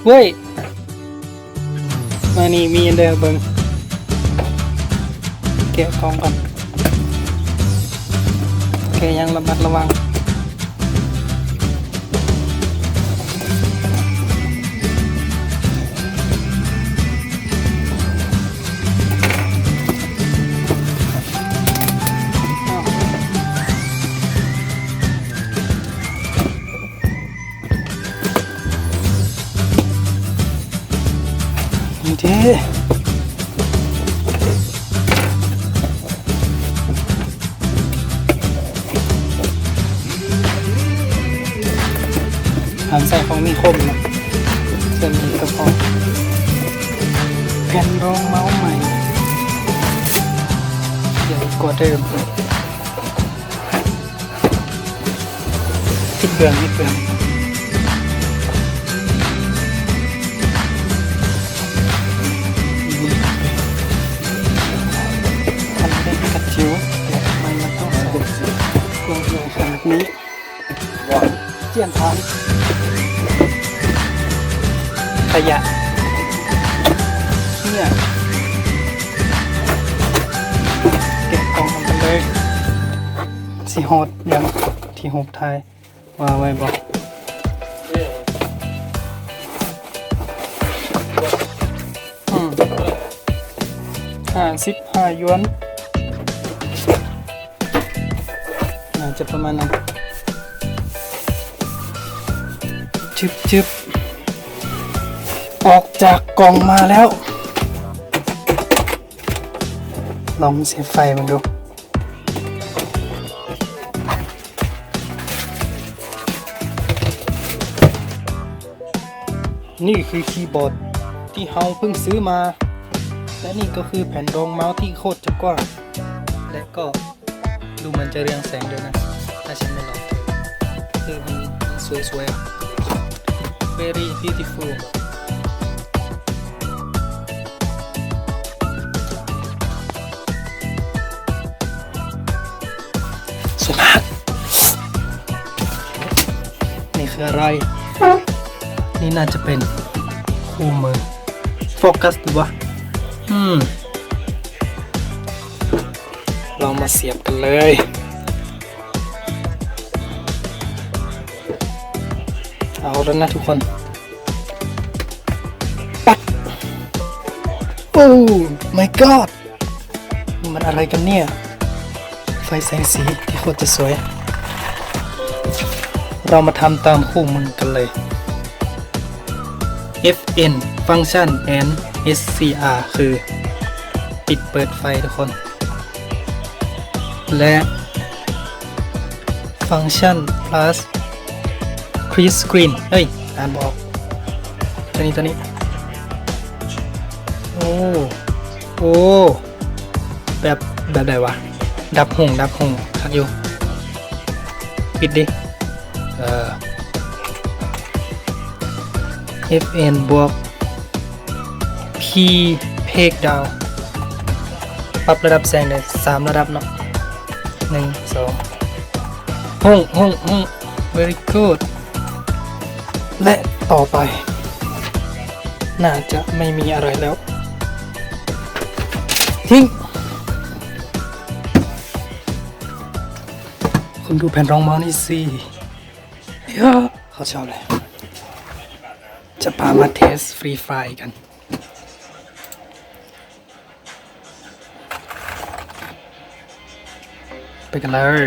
เว้ยมานี่มีอันเดียวเบิ่งเก็บกองก่อนแกยังระมัดระวังนี่เด้หันใส่ของมีคมนะจะมีกระเพาะแผ่นรองเมาส์ใหม่ใหญ่กว่าเดิมติดเบืองทำได้กระจิ๋วแต่ไม่มาต้องใส่กลมๆขนาดนี้เจียนทานขยะเนี่ยเก็บกล่องมันกันเลยสีโหดยังที่หกไทยว่าไว้บอก55 หยวนน่าจะประมาณนั้นจึบออกจากกล่องมาแล้วลองเสียบไฟมันดูนี่คือคีย์บอร์ดที่เฮาเพิ่งซื้อมาและนี่ก็คือแผ่นรองเมาส์ที่โคตรจะกว้างและก็ดูมันจะเรืองแสงด้วยนะถ้าฉันไม่หลอกคือมันสวยๆ very beautiful สวยมากนี่คืออะไรนี่น่าจะเป็นคู่มือโฟกัสดูวะลองมาเสียบกันเลยเอาแล้วนะทุกคนปัดโอ้ my god มันอะไรกันเนี่ยไฟแสงสีที่โคตรจะสวยเรามาทำตามคู่มือกันเลย FN Function and SCR คือปิดเปิดไฟทุกคนและ Function plus Crease Screen เฮ้ยอ่านบอกตัวนี้โอ้แบบไหนวะดับหงคักอยู่ปิดดิFN บวก P เพกดาวปรับระดับแสงได้3ระดับเนาะ1 2ห้อง very good และต่อไปน่าจะไม่มีอะไรแล้วทิ้งคุณดูแผ่นรองเมาส์นี่สิเขาชอบเลยจะพามาเทสฟรีไฟกันไปกันเลย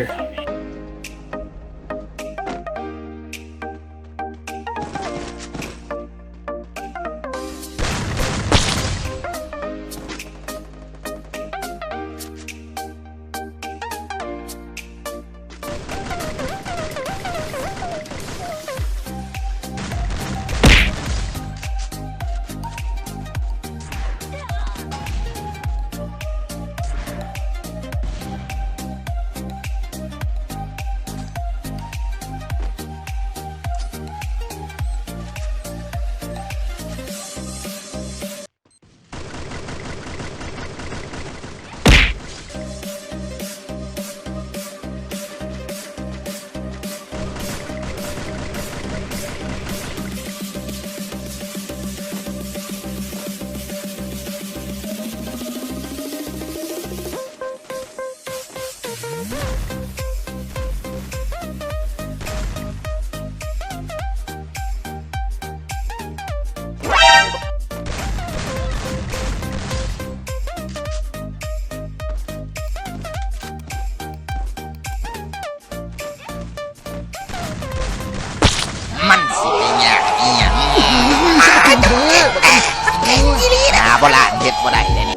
โบราณเฮ็ดบ่ได้เด้นี่